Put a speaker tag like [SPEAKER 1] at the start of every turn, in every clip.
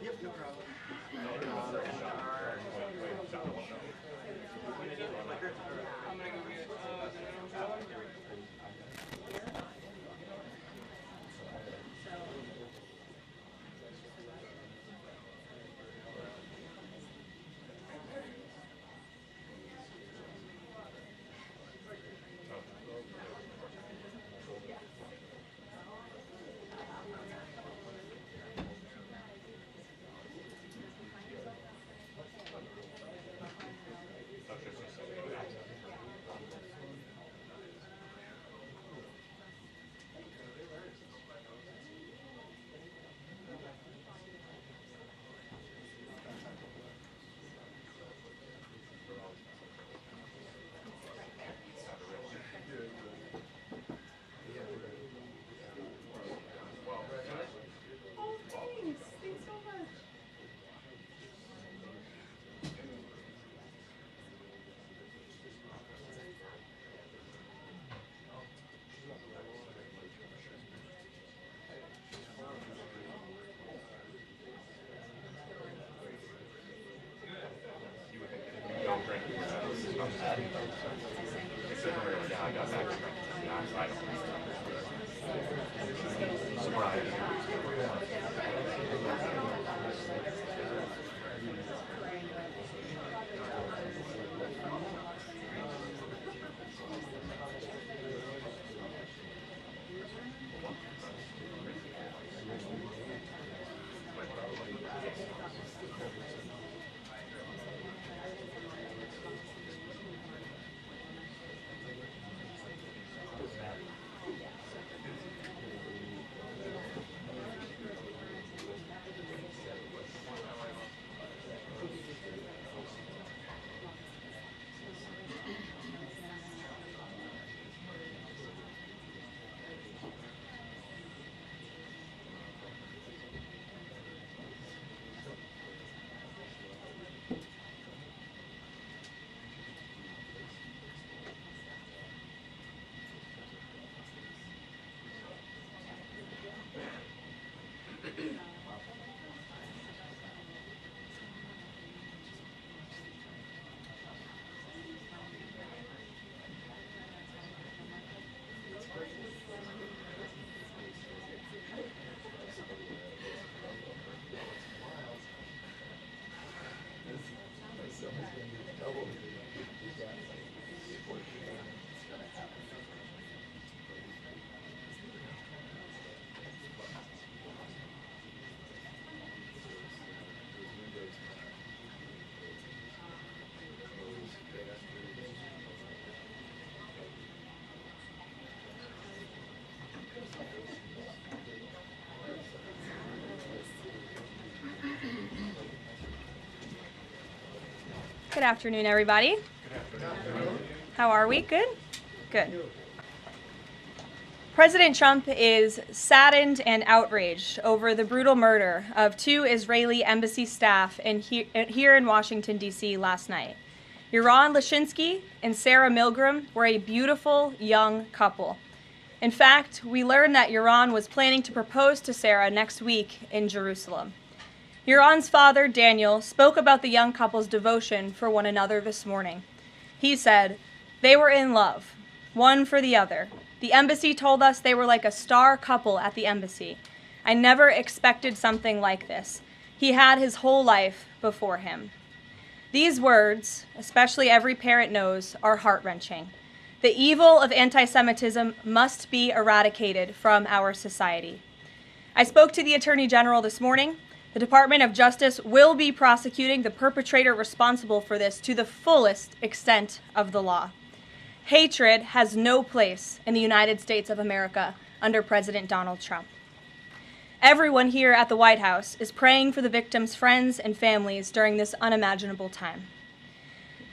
[SPEAKER 1] Yep, no problem.
[SPEAKER 2] I'm gonna go get
[SPEAKER 1] Good afternoon, everybody.
[SPEAKER 2] Good afternoon.
[SPEAKER 1] How are we? Good? Good. President Trump is saddened and outraged over the brutal murder of 2 Israeli embassy staff here in Washington, D.C. last night. Yaron Lashinsky and Sarah Milgram were a beautiful young couple. In fact, we learned that Yaron was planning to propose to Sarah next week in Jerusalem. Yaron's father, Daniel, spoke about the young couple's devotion for one another this morning. He said, "They were in love, one for the other. The embassy told us they were like a star couple at the embassy. I never expected something like this. He had his whole life before him." These words, especially every parent knows, are heart-wrenching. The evil of anti-Semitism must be eradicated from our society. I spoke to the Attorney General this morning. The Department of Justice will be prosecuting the perpetrator responsible for this to the fullest extent of the law. Hatred has no place in the United States of America under President Donald Trump. Everyone here at the White House is praying for the victims' friends and families during this unimaginable time.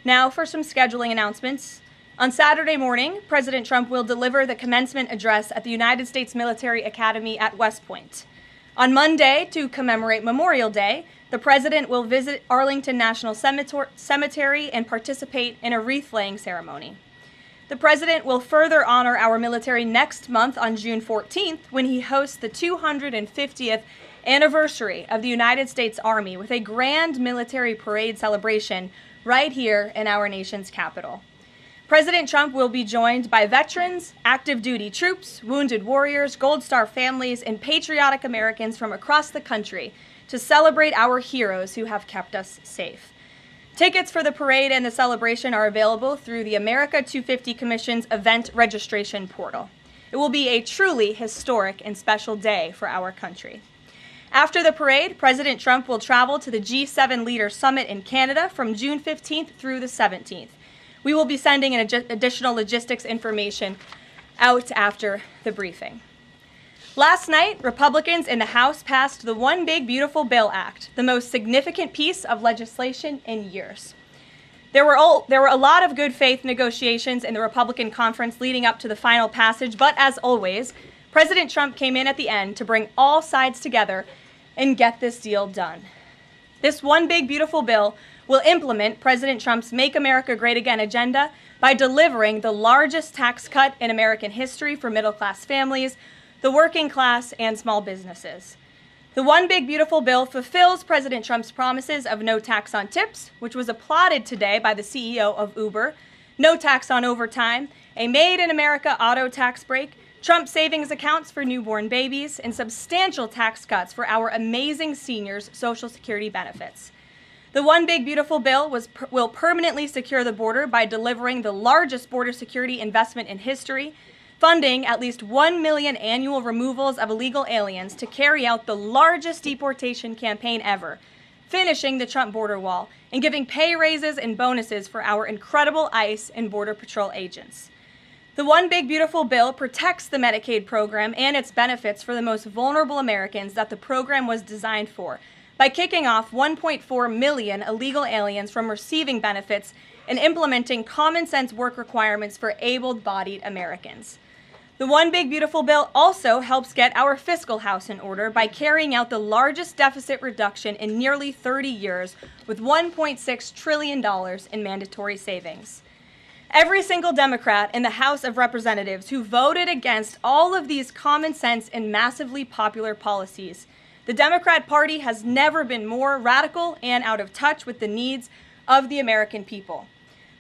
[SPEAKER 1] Now for some scheduling announcements. On Saturday morning, President Trump will deliver the commencement address at the United States Military Academy at West Point. On Monday, to commemorate Memorial Day, the President will visit Arlington National Cemetery and participate in a wreath-laying ceremony. The President will further honor our military next month on June 14th when he hosts the 250th anniversary of the United States Army with a grand military parade celebration right here in our nation's capital. President Trump will be joined by veterans, active duty troops, wounded warriors, Gold Star families, and patriotic Americans from across the country to celebrate our heroes who have kept us safe. Tickets for the parade and the celebration are available through the America 250 Commission's event registration portal. It will be a truly historic and special day for our country. After the parade, President Trump will travel to the G7 Leaders Summit in Canada from June 15th through the 17th. We will be sending additional logistics information out after the briefing. Last night, Republicans in the House passed the One Big Beautiful Bill Act, the most significant piece of legislation in years. There were a lot of good faith negotiations in the Republican conference leading up to the final passage, but as always, President Trump came in at the end to bring all sides together and get this deal done. This One Big Beautiful Bill will implement President Trump's Make America Great Again agenda by delivering the largest tax cut in American history for middle-class families, the working class, and small businesses. The One Big Beautiful Bill fulfills President Trump's promises of no tax on tips, which was applauded today by the CEO of Uber, no tax on overtime, a Made in America auto tax break, Trump savings accounts for newborn babies, and substantial tax cuts for our amazing seniors' Social Security benefits. The One Big Beautiful Bill will permanently secure the border by delivering the largest border security investment in history, funding at least 1 million annual removals of illegal aliens to carry out the largest deportation campaign ever, finishing the Trump border wall, and giving pay raises and bonuses for our incredible ICE and Border Patrol agents. The One Big Beautiful Bill protects the Medicaid program and its benefits for the most vulnerable Americans that the program was designed for, by kicking off 1.4 million illegal aliens from receiving benefits and implementing common sense work requirements for able-bodied Americans. The One Big Beautiful Bill also helps get our fiscal house in order by carrying out the largest deficit reduction in nearly 30 years with $1.6 trillion in mandatory savings. Every single Democrat in the House of Representatives who voted against all of these common sense and massively popular policies. The Democrat Party has never been more radical and out of touch with the needs of the American people.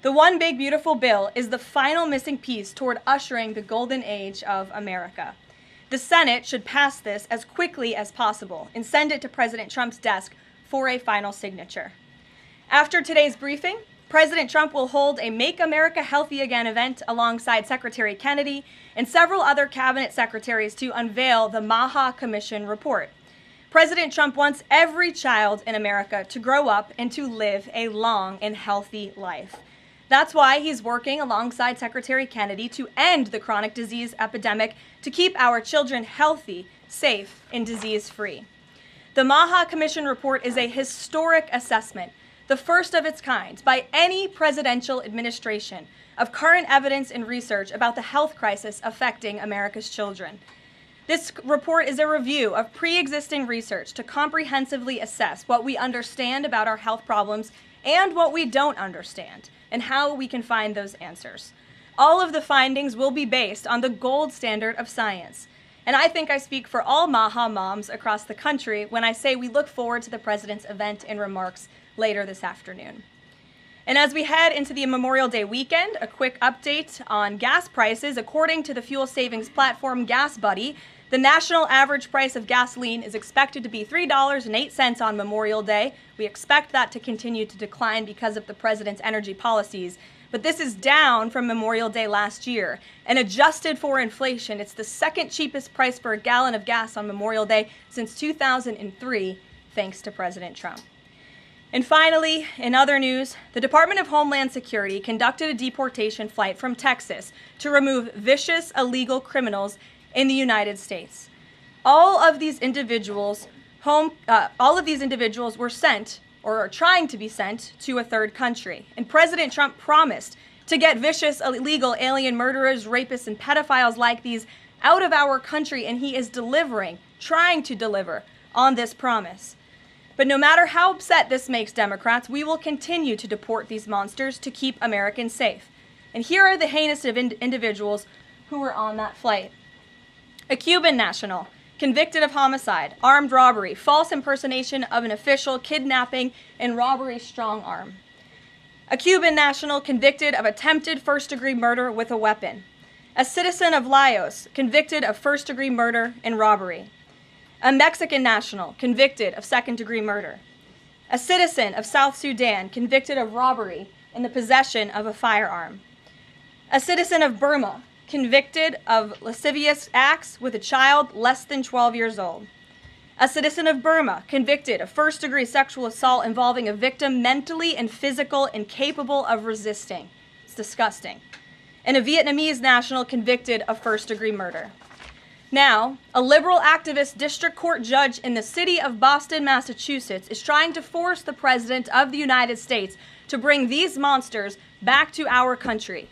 [SPEAKER 1] The One Big Beautiful Bill is the final missing piece toward ushering the golden age of America. The Senate should pass this as quickly as possible and send it to President Trump's desk for a final signature. After today's briefing, President Trump will hold a Make America Healthy Again event alongside Secretary Kennedy and several other cabinet secretaries to unveil the Maha Commission report. President Trump wants every child in America to grow up and to live a long and healthy life. That's why he's working alongside Secretary Kennedy to end the chronic disease epidemic to keep our children healthy, safe, and disease-free. The Maha Commission report is a historic assessment the first of its kind by any presidential administration, of current evidence and research about the health crisis affecting America's children. This report is a review of pre-existing research to comprehensively assess what we understand about our health problems and what we don't understand, and how we can find those answers. All of the findings will be based on the gold standard of science. And I think I speak for all MAHA moms across the country when I say we look forward to the president's event and remarks later this afternoon. And as we head into the Memorial Day weekend, a quick update on gas prices. According to the fuel savings platform Gas Buddy, the national average price of gasoline is expected to be $3.08 on Memorial Day. We expect that to continue to decline because of the president's energy policies. But this is down from Memorial Day last year. And adjusted for inflation, it's the second cheapest price for a gallon of gas on Memorial Day since 2003, thanks to President Trump. And finally, in other news, the Department of Homeland Security conducted a deportation flight from Texas to remove vicious illegal criminals in the United States. All of these individuals were sent, or are trying to be sent, to a third country. And President Trump promised to get vicious illegal alien murderers, rapists, and pedophiles like these out of our country, and he is trying to deliver on this promise. But no matter how upset this makes Democrats, we will continue to deport these monsters to keep Americans safe. And here are the heinous individuals who were on that flight. A Cuban national, convicted of homicide, armed robbery, false impersonation of an official, kidnapping, and robbery strong-arm. A Cuban national convicted of attempted first-degree murder with a weapon. A citizen of Laos convicted of first-degree murder and robbery. A Mexican national convicted of second-degree murder. A citizen of South Sudan convicted of robbery and the possession of a firearm. A citizen of Burma convicted of lascivious acts with a child less than 12 years old. A citizen of Burma convicted of first-degree sexual assault involving a victim mentally and physically incapable of resisting. It's disgusting. And a Vietnamese national convicted of first-degree murder. Now, a liberal activist district court judge in the city of Boston, Massachusetts, is trying to force the President of the United States to bring these monsters back to our country.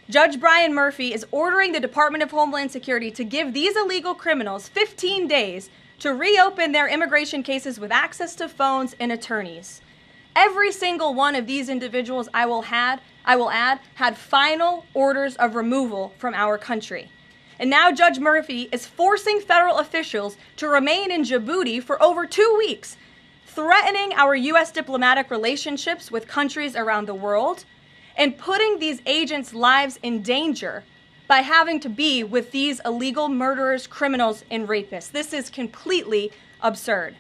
[SPEAKER 1] Judge Brian Murphy is ordering the Department of Homeland Security to give these illegal criminals 15 days to reopen their immigration cases with access to phones and attorneys. Every single one of these individuals, I will add, had final orders of removal from our country. And now Judge Murphy is forcing federal officials to remain in Djibouti for over 2 weeks, threatening our U.S. diplomatic relationships with countries around the world, and putting these agents' lives in danger by having to be with these illegal murderers, criminals, and rapists. This is completely absurd.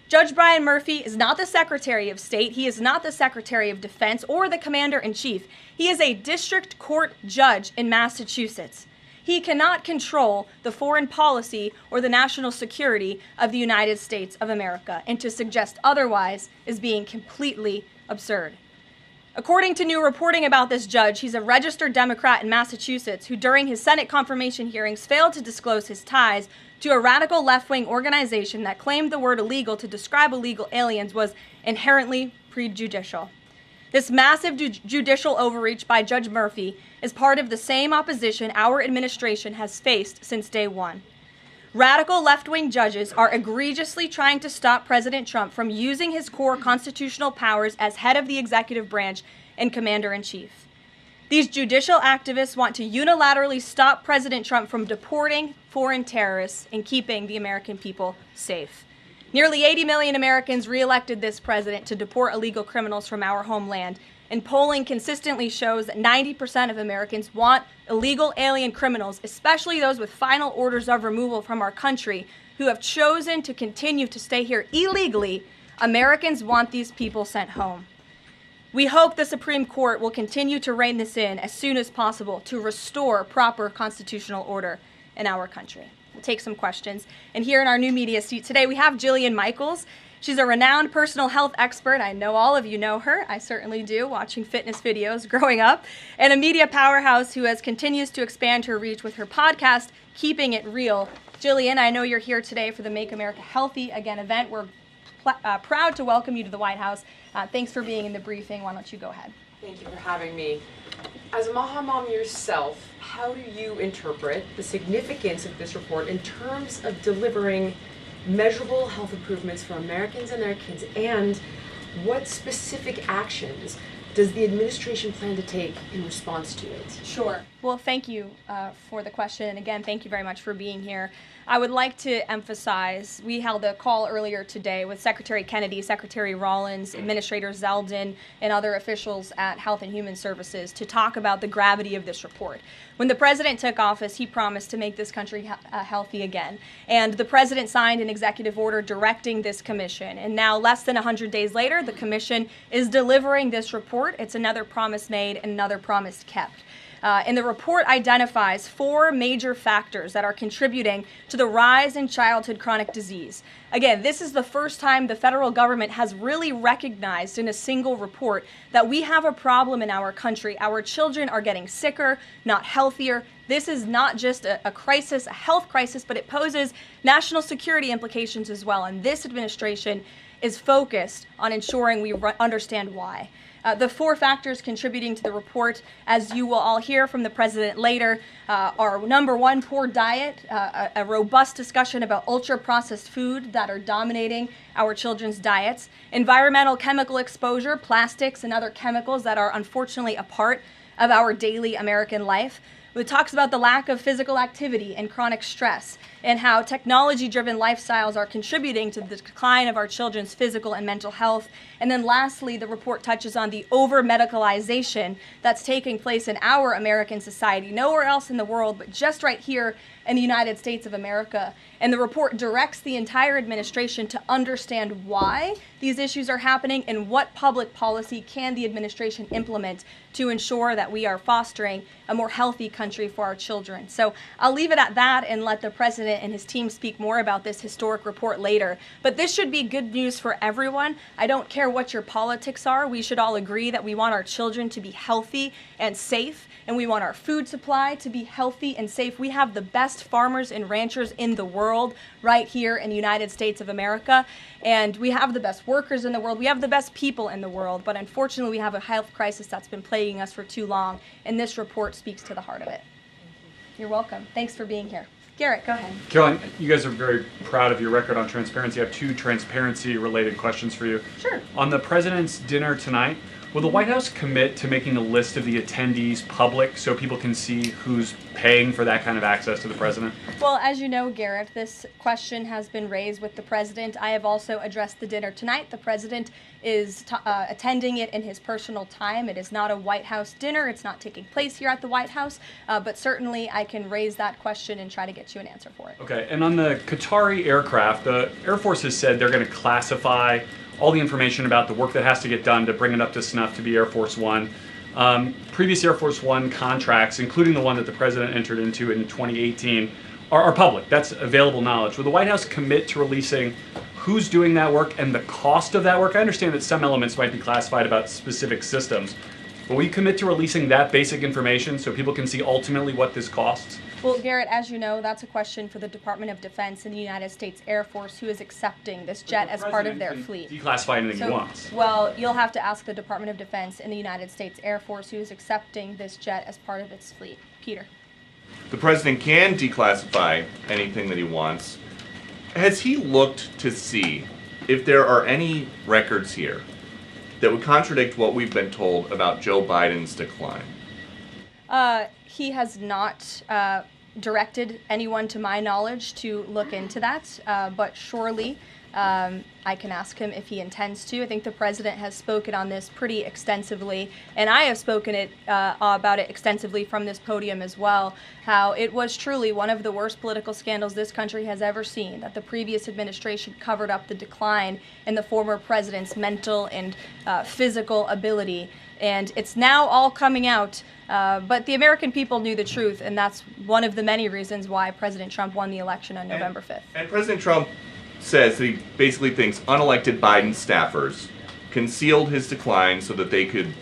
[SPEAKER 1] Judge Brian Murphy is not the Secretary of State. He is not the Secretary of Defense or the Commander-in-Chief. He is a district court judge in Massachusetts. He cannot control the foreign policy or the national security of the United States of America, and to suggest otherwise is being completely absurd. According to new reporting about this judge, he's a registered Democrat in Massachusetts who, during his Senate confirmation hearings, failed to disclose his ties to a radical left-wing organization that claimed the word illegal to describe illegal aliens was inherently prejudicial. This massive judicial overreach by Judge Murphy is part of the same opposition our administration has faced since day one. Radical left-wing judges are egregiously trying to stop President Trump from using his core constitutional powers as head of the executive branch and commander-in-chief. These judicial activists want to unilaterally stop President Trump from deporting foreign terrorists and keeping the American people safe. Nearly 80 million Americans re-elected this president to deport illegal criminals from our homeland, and polling consistently shows that 90% of Americans want illegal alien criminals, especially those with final orders of removal from our country, who have chosen to continue to stay here illegally. Americans want these people sent home. We hope the Supreme Court will continue to rein this in as soon as possible to restore proper constitutional order in our country. We'll take some questions. And here in our new media seat today, we have Jillian Michaels. She's a renowned personal health expert. I know all of you know her. I certainly do, watching fitness videos growing up. And a media powerhouse who continues to expand her reach with her podcast, Keeping It Real. Jillian, I know you're here today for the Make America Healthy Again event. We're proud to welcome you to the White House. Thanks for being in the briefing. Why don't you go ahead?
[SPEAKER 3] Thank you for having me. As a Maha mom yourself, how do you interpret the significance of this report in terms of delivering measurable health improvements for Americans and their kids, and what specific actions does the administration plan to take in response to it?
[SPEAKER 1] Sure. Well, thank you for the question. And again, thank you very much for being here. I would like to emphasize, we held a call earlier today with Secretary Kennedy, Secretary Rollins, Administrator Zeldin, and other officials at Health and Human Services to talk about the gravity of this report. When the president took office, he promised to make this country healthy again. And the president signed an executive order directing this commission. And now, less than 100 days later, the commission is delivering this report. It's another promise made and another promise kept. And the report identifies 4 major factors that are contributing to the rise in childhood chronic disease. Again, this is the first time the federal government has really recognized in a single report that we have a problem in our country. Our children are getting sicker, not healthier. This is not just a crisis, a health crisis, but it poses national security implications as well. And this administration is focused on ensuring we understand why. The 4 factors contributing to the report, as you will all hear from the president later, are number 1, poor diet, a robust discussion about ultra-processed food that are dominating our children's diets, environmental chemical exposure, plastics and other chemicals that are unfortunately a part of our daily American life. It talks about the lack of physical activity and chronic stress, and how technology-driven lifestyles are contributing to the decline of our children's physical and mental health. And then lastly, the report touches on the over-medicalization that's taking place in our American society, nowhere else in the world, but just right here in the United States of America. And the report directs the entire administration to understand why these issues are happening and what public policy can the administration implement to ensure that we are fostering a more healthy country for our children. So I'll leave it at that and let the president and his team speak more about this historic report later. But this should be good news for everyone. I don't care what your politics are. We should all agree that we want our children to be healthy and safe, and we want our food supply to be healthy and safe. We have the best farmers and ranchers in the world right here in the United States of America, and we have the best workers in the world. We have the best people in the world, but unfortunately we have a health crisis that's been plaguing us for too long, and this report speaks to the heart of it. You're welcome. Thanks for being here. Garrett, go ahead.
[SPEAKER 4] Karoline, you guys are very proud of your record on transparency. I have 2 transparency-related questions for you.
[SPEAKER 1] Sure.
[SPEAKER 4] On the president's dinner tonight, will the White House commit to making a list of the attendees public so people can see who's paying for that kind of access to the president?
[SPEAKER 1] Well, as you know, Garrett, this question has been raised with the president. I have also addressed the dinner tonight. The president is attending it in his personal time. It is not a White House dinner. It's not taking place here at the White House, but certainly I can raise that question and try to get you an answer for it.
[SPEAKER 4] Okay, and on the Qatari aircraft, the Air Force has said they're going to classify all the information about the work that has to get done to bring it up to snuff to be Air Force One. Previous Air Force One contracts, including the one that the president entered into in 2018, are public. That's available knowledge. Will the White House commit to releasing who's doing that work and the cost of that work? I understand that some elements might be classified about specific systems, but will you commit to releasing that basic information so people can see ultimately what this costs?
[SPEAKER 1] Well, Garrett, as you know, that's a question for the Department of Defense and the United States Air Force, who is accepting this jet as part of their fleet.
[SPEAKER 4] Declassify anything he wants.
[SPEAKER 1] Well, you'll have to ask the Department of Defense and the United States Air Force, who is accepting this jet as part of its fleet. Peter.
[SPEAKER 5] The president can declassify anything that he wants. Has he looked to see if there are any records here that would contradict what we've been told about Joe Biden's decline?
[SPEAKER 1] He has not directed anyone, to my knowledge, to look into that, but surely I can ask him if he intends to. I think the president has spoken on this pretty extensively, and I have spoken about it extensively from this podium as well, how it was truly one of the worst political scandals this country has ever seen, that the previous administration covered up the decline in the former president's mental and physical ability. And it's now all coming out, but the American people knew the truth, and that's one of the many reasons why President Trump won the election on November 5th.
[SPEAKER 5] And President Trump says that he basically thinks unelected Biden staffers concealed his decline so that they could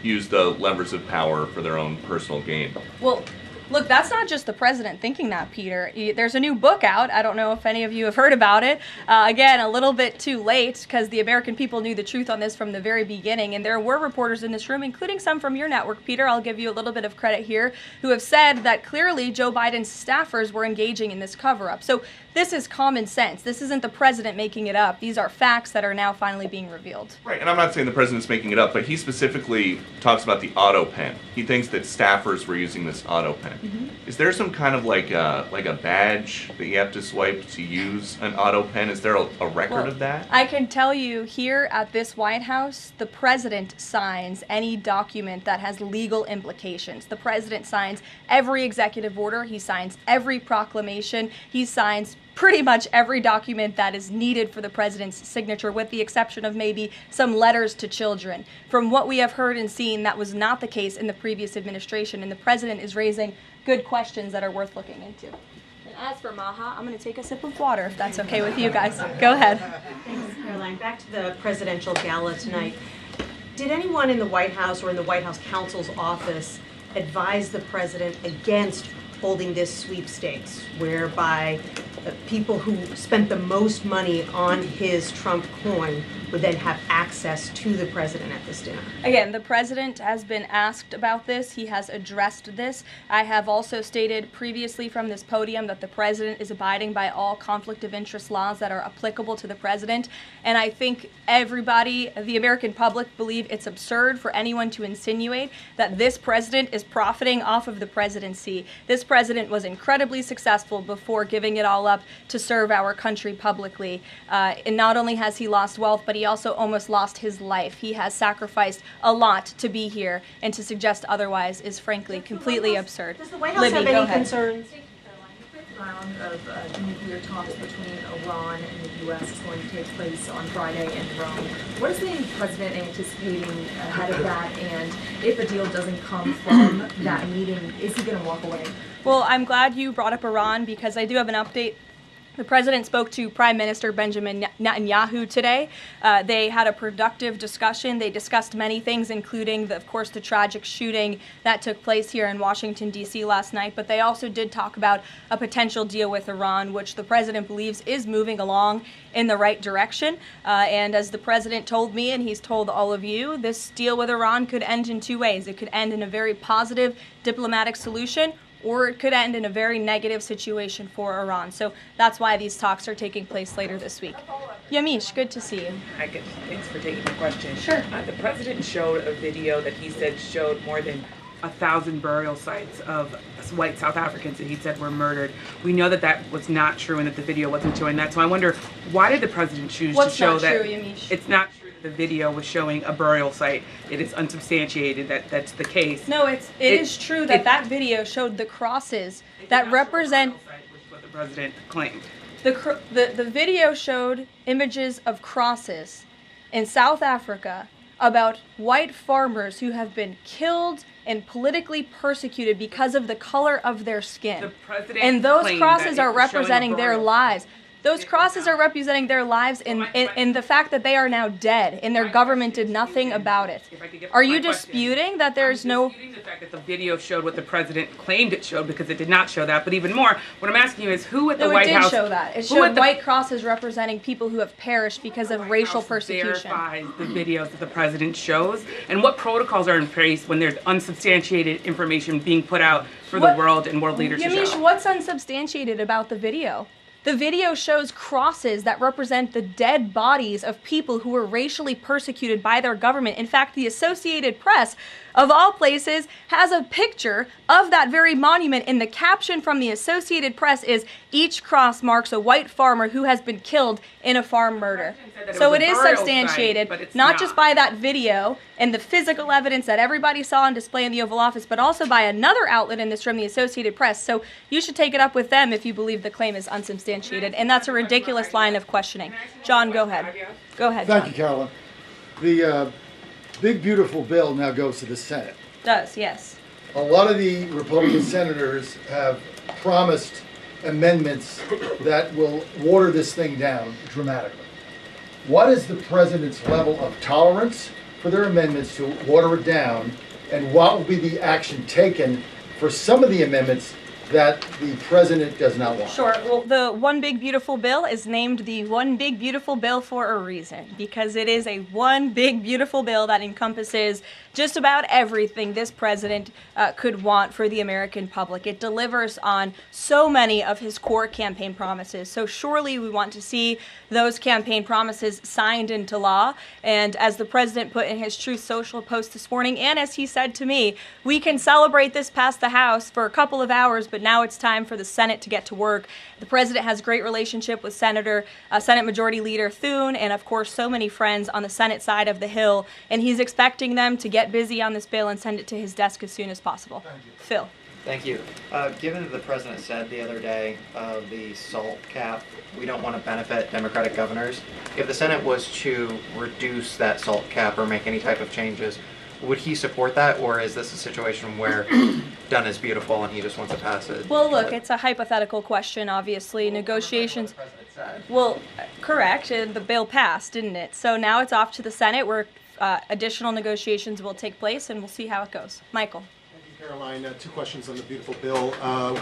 [SPEAKER 5] use the levers of power for their own personal gain.
[SPEAKER 1] Well, Look, that's not just the president thinking that, Peter. There's a new book out. I don't know if any of you have heard about it. Again, a little bit too late because the American people knew the truth on this from the very beginning. And there were reporters in this room, including some from your network, Peter, I'll give you a little bit of credit here, who have said that clearly Joe Biden's staffers were engaging in this cover-up. So this is common sense. This isn't the president making it up. These are facts that are now finally being revealed.
[SPEAKER 5] Right, and I'm not saying the president's making it up, but he specifically talks about the auto pen. He thinks that staffers were using this auto pen. Mm-hmm. Is there some kind of like a badge that you have to swipe to use an auto pen? Is there a record of that?
[SPEAKER 1] I can tell you here at this White House, the president signs any document that has legal implications. The president signs every executive order. He signs every proclamation. He signs pretty much every document that is needed for the president's signature, with the exception of maybe some letters to children. From what we have heard and seen, that was not the case in the previous administration, and the president is raising good questions that are worth looking into. And as for Maha, I'm going to take a sip of water, if that's okay with you guys. Go ahead.
[SPEAKER 6] Thanks, Karoline. Back to the presidential gala tonight. Did anyone in the White House or in the White House counsel's office advise the president against holding this sweepstakes, whereby people who spent the most money on his Trump coin would then have access to the president at this dinner?
[SPEAKER 1] Again, the president has been asked about this. He has addressed this. I have also stated previously from this podium that the president is abiding by all conflict of interest laws that are applicable to the president. And I think everybody, the American public, believe it's absurd for anyone to insinuate that this president is profiting off of the presidency. This president was incredibly successful before giving it all up to serve our country publicly. And not only has he lost wealth, but he also almost lost his life. He has sacrificed a lot to be here, and to suggest otherwise is frankly completely absurd.
[SPEAKER 6] Does the White House
[SPEAKER 1] Libby,
[SPEAKER 6] have
[SPEAKER 1] go
[SPEAKER 6] any
[SPEAKER 1] ahead.
[SPEAKER 6] concerns?
[SPEAKER 7] Thank you, Caroline. The fifth round of nuclear talks between Iran and the U.S. is going to take place on Friday in Rome. What is the president anticipating ahead of that? And if a deal doesn't come from that meeting, is he going to walk away?
[SPEAKER 1] Well, I'm glad you brought up Iran, because I do have an update. The president spoke to Prime Minister Benjamin Netanyahu today. They had a productive discussion. They discussed many things, including, of course, the tragic shooting that took place here in Washington, D.C. last night. But they also did talk about a potential deal with Iran, which the president believes is moving along in the right direction. And as the president told me, and he's told all of you, this deal with Iran could end in two ways. It could end in a very positive diplomatic solution, or it could end in a very negative situation for Iran. So that's why these talks are taking place later this week. Yamish, good to see you.
[SPEAKER 8] Hi, good. Thanks for taking the question.
[SPEAKER 1] Sure.
[SPEAKER 8] The president showed a video that he said showed more than 1,000 burial sites of white South Africans that he said were murdered. We know that that was not true and that the video wasn't showing that. So I wonder, why did the president choose to show that?
[SPEAKER 1] What's not true, Yamish?
[SPEAKER 8] It's not true. The video was showing a burial site. It is unsubstantiated that that's the case.
[SPEAKER 1] No, it is true that that video showed the crosses that represent.
[SPEAKER 8] Which is what the president claimed.
[SPEAKER 1] The video showed images of crosses in South Africa about white farmers who have been killed and politically persecuted because of the color of their skin.
[SPEAKER 8] The president
[SPEAKER 1] And those
[SPEAKER 8] claimed
[SPEAKER 1] crosses
[SPEAKER 8] that it
[SPEAKER 1] are
[SPEAKER 8] was showing a
[SPEAKER 1] representing their
[SPEAKER 8] burial
[SPEAKER 1] lives. Those crosses are representing their lives in the fact that they are now dead, and their government did nothing about it. Are you disputing that there's no...
[SPEAKER 8] I'm disputing the fact that the video showed what the president claimed it showed, because it did not show that. But even more, what I'm asking you is who at the White House...
[SPEAKER 1] No, it did show that. It showed white crosses representing people who have perished because of racial persecution.
[SPEAKER 8] Verifies the videos that the president shows, and what protocols are in place when there's unsubstantiated information being put out for the world and world leaders to
[SPEAKER 1] Yamish,
[SPEAKER 8] show?
[SPEAKER 1] what's unsubstantiated about the video? The video shows crosses that represent the dead bodies of people who were racially persecuted by their government. In fact, the Associated Press, of all places, has a picture of that very monument, and the caption from the Associated Press is, "Each cross marks a white farmer who has been killed in a farm murder." So it is substantiated, not just by that video and the physical evidence that everybody saw on display in the Oval Office, but also by another outlet in this room, the Associated Press. So you should take it up with them if you believe the claim is unsubstantiated, and that's a ridiculous line of questioning. John, go ahead. Go ahead, John.
[SPEAKER 9] Thank you, Caroline. The big, beautiful bill now goes to the Senate.
[SPEAKER 1] Does, yes.
[SPEAKER 9] A lot of the Republican senators have promised amendments that will water this thing down dramatically. What is the president's level of tolerance for their amendments to water it down, and what will be the action taken for some of the amendments that the president does not want?
[SPEAKER 1] Sure. Well, the One Big Beautiful Bill is named the One Big Beautiful Bill for a reason, because it is a one big beautiful bill that encompasses just about everything this president could want for the American public. It delivers on so many of his core campaign promises. So surely we want to see those campaign promises signed into law. And as the president put in his Truth Social post this morning, and as he said to me, we can celebrate this past the House for a couple of hours, but now it's time for the Senate to get to work. The president has a great relationship with Senate Majority Leader Thune, and of course so many friends on the Senate side of the Hill, and he's expecting them to get busy on this bill and send it to his desk as soon as possible. Phil.
[SPEAKER 10] Thank you. Given that the president said the other day the SALT cap, we don't want to benefit Democratic governors. If the Senate was to reduce that SALT cap or make any type of changes, would he support that, or is this a situation where done is beautiful and he just wants to pass it?
[SPEAKER 1] Well, look, it's a hypothetical question, obviously. Negotiations. Well, correct. The bill passed, didn't it? So now it's off to the Senate where additional negotiations will take place, and we'll see how it goes. Michael.
[SPEAKER 11] Karoline, two questions on the beautiful bill.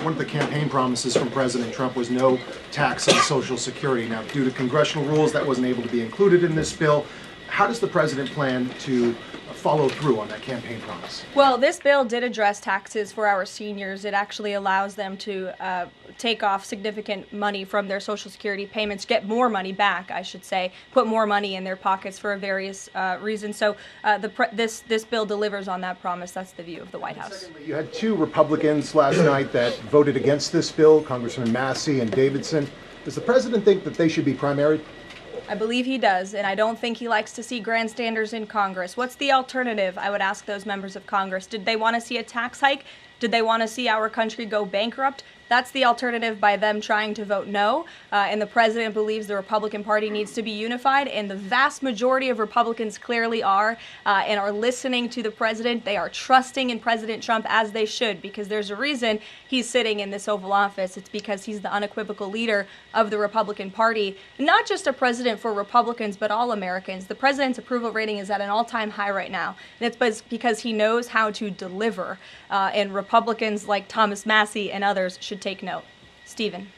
[SPEAKER 11] One of the campaign promises from President Trump was no tax on Social Security. Now, due to congressional rules, that wasn't able to be included in this bill. How does the president plan to follow through on that campaign promise?
[SPEAKER 1] Well, this bill did address taxes for our seniors. It actually allows them to take off significant money from their Social Security payments, get more money back, I should say, put more money in their pockets for various reasons. So this bill delivers on that promise. That's the view of the White House.
[SPEAKER 11] Secondly, you had two Republicans last night that voted against this bill, Congressman Massey and Davidson. Does the president think that they should be primaried?
[SPEAKER 1] I believe he does, and I don't think he likes to see grandstanders in Congress. What's the alternative? I would ask those members of Congress. Did they want to see a tax hike? Did they want to see our country go bankrupt? That's the alternative by them trying to vote no. And the president believes the Republican Party needs to be unified, and the vast majority of Republicans clearly are and are listening to the president. They are trusting in President Trump, as they should, because there's a reason he's sitting in this Oval Office. It's because he's the unequivocal leader of the Republican Party. Not just a president for Republicans, but all Americans. The president's approval rating is at an all-time high right now, and it's because he knows how to deliver. And Republicans like Thomas Massey and others should take note. Stephen.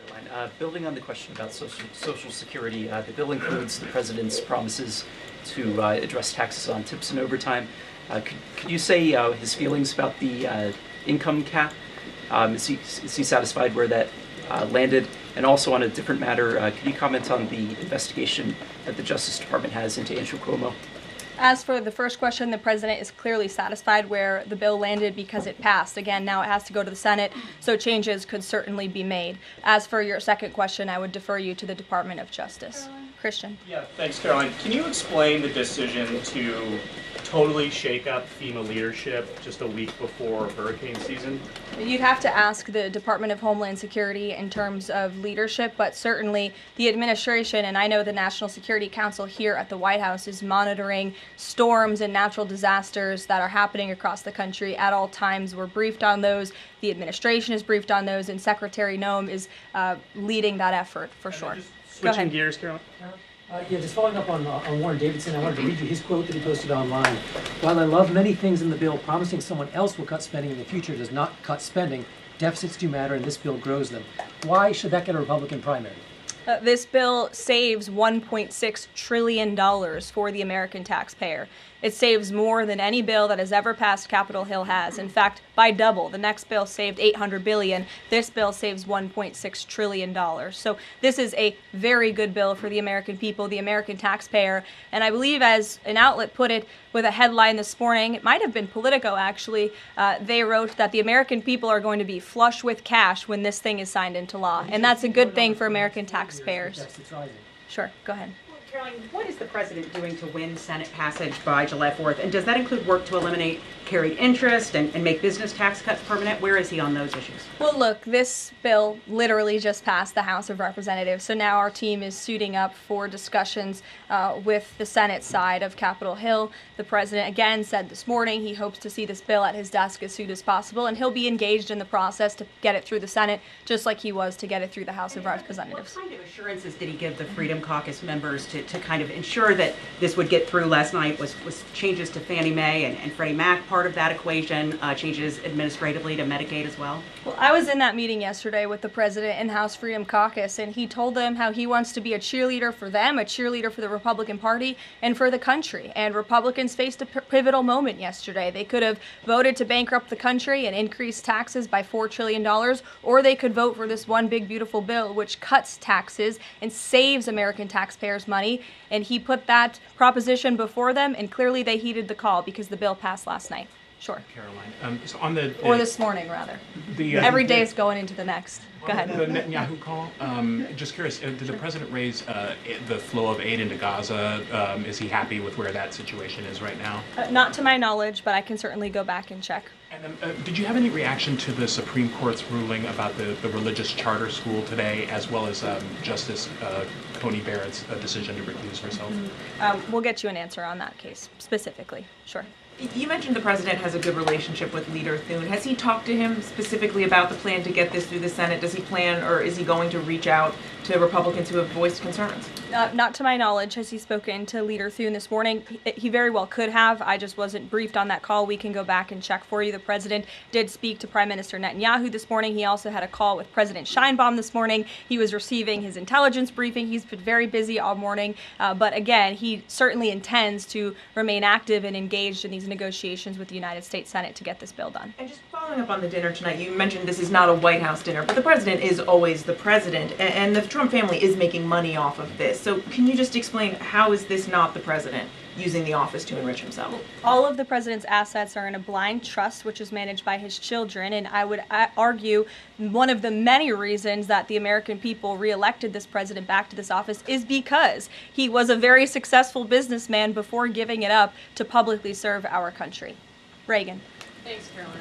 [SPEAKER 12] Thank you, Caroline. Building on the question about Social Security, the bill includes the president's promises to address taxes on tips and overtime. Could you say his feelings about the income cap? Is he satisfied where that landed? And also on a different matter, could you comment on the investigation that the Justice Department has into Andrew Cuomo?
[SPEAKER 1] As for the first question, the president is clearly satisfied where the bill landed because it passed. Again, now it has to go to the Senate, so changes could certainly be made. As for your second question, I would defer you to the Department of Justice. Christian.
[SPEAKER 2] Yeah, thanks, Caroline. Can you explain the decision to totally shake up FEMA leadership just a week before hurricane season?
[SPEAKER 1] You'd have to ask the Department of Homeland Security in terms of leadership, but certainly the administration, and I know the National Security Council here at the White House is monitoring storms and natural disasters that are happening across the country at all times. We're briefed on those. The administration is briefed on those, and Secretary Noem is leading that effort for sure.
[SPEAKER 2] Switching gears, Caroline.
[SPEAKER 13] Yeah, just following up on Warren Davidson, I wanted to read you his quote that he posted online. While I love many things in the bill, promising someone else will cut spending in the future does not cut spending. Deficits do matter, and this bill grows them. Why should that get a Republican primary?
[SPEAKER 1] This bill saves $1.6 trillion for the American taxpayer. It saves more than any bill that has ever passed Capitol Hill has. In fact, by double. The next bill saved $800 billion. This bill saves $1.6 trillion. So this is a very good bill for the American people, the American taxpayer. And I believe, as an outlet put it with a headline this morning, it might have been Politico actually, they wrote that the American people are going to be flush with cash when this thing is signed into law. And that's a good thing for American taxpayers. Sure, go ahead.
[SPEAKER 14] Caroline, what is the president doing to win Senate passage by July 4th? And does that include work to eliminate carried interest and make business tax cuts permanent? Where is he on those issues?
[SPEAKER 1] Well, look, this bill literally just passed the House of Representatives. So now our team is suiting up for discussions with the Senate side of Capitol Hill. The president, again, said this morning he hopes to see this bill at his desk as soon as possible, and he'll be engaged in the process to get it through the Senate, just like he was to get it through the House of Representatives.
[SPEAKER 14] What kind of assurances did he give the Freedom Caucus members to to kind of ensure that this would get through last night was changes to Fannie Mae and Freddie Mac part of that equation, changes administratively to Medicaid as well?
[SPEAKER 1] Well, I was in that meeting yesterday with the president and House Freedom Caucus, and he told them how he wants to be a cheerleader for them, a cheerleader for the Republican Party, and for the country. And Republicans faced a pivotal moment yesterday. They could have voted to bankrupt the country and increase taxes by $4 trillion, or they could vote for this one big, beautiful bill which cuts taxes and saves American taxpayers money. And he put that proposition before them, and clearly they heeded the call because the bill passed last night. Sure.
[SPEAKER 15] Caroline, so on the
[SPEAKER 1] or this morning, rather.
[SPEAKER 15] The,
[SPEAKER 1] every day is going into the next. Go ahead.
[SPEAKER 15] The Netanyahu call. Just curious, did the president raise the flow of aid into Gaza? Is he happy with where that situation is right now?
[SPEAKER 1] Not to my knowledge, but I can certainly go back and check.
[SPEAKER 15] And did you have any reaction to the Supreme Court's ruling about the religious charter school today, as well as Justice Coney Barrett's decision to recuse herself?
[SPEAKER 1] We'll get you an answer on that case specifically. Sure.
[SPEAKER 8] You mentioned the president has a good relationship with Leader Thune. Has he talked to him specifically about the plan to get this through the Senate? Does he plan, or is he going to reach out to Republicans who have voiced concerns?
[SPEAKER 1] Not to my knowledge has he spoken to Leader Thune this morning. He very well could have. I just wasn't briefed on that call. We can go back and check for you. The president did speak to Prime Minister Netanyahu this morning. He also had a call with President Sheinbaum this morning. He was receiving his intelligence briefing. He's been very busy all morning. But again, he certainly intends to remain active and engaged in these negotiations with the United States Senate to get this bill done.
[SPEAKER 8] And just following up on the dinner tonight, you mentioned this is not a White House dinner, but the president is always the president, and the Trump family is making money off of this. So can you just explain, how is this not the president using the office to enrich himself?
[SPEAKER 1] All of the president's assets are in a blind trust, which is managed by his children, and I would argue one of the many reasons that the American people reelected this president back to this office is because he was a very successful businessman before giving it up to publicly serve our country. Reagan.
[SPEAKER 16] Thanks, Caroline.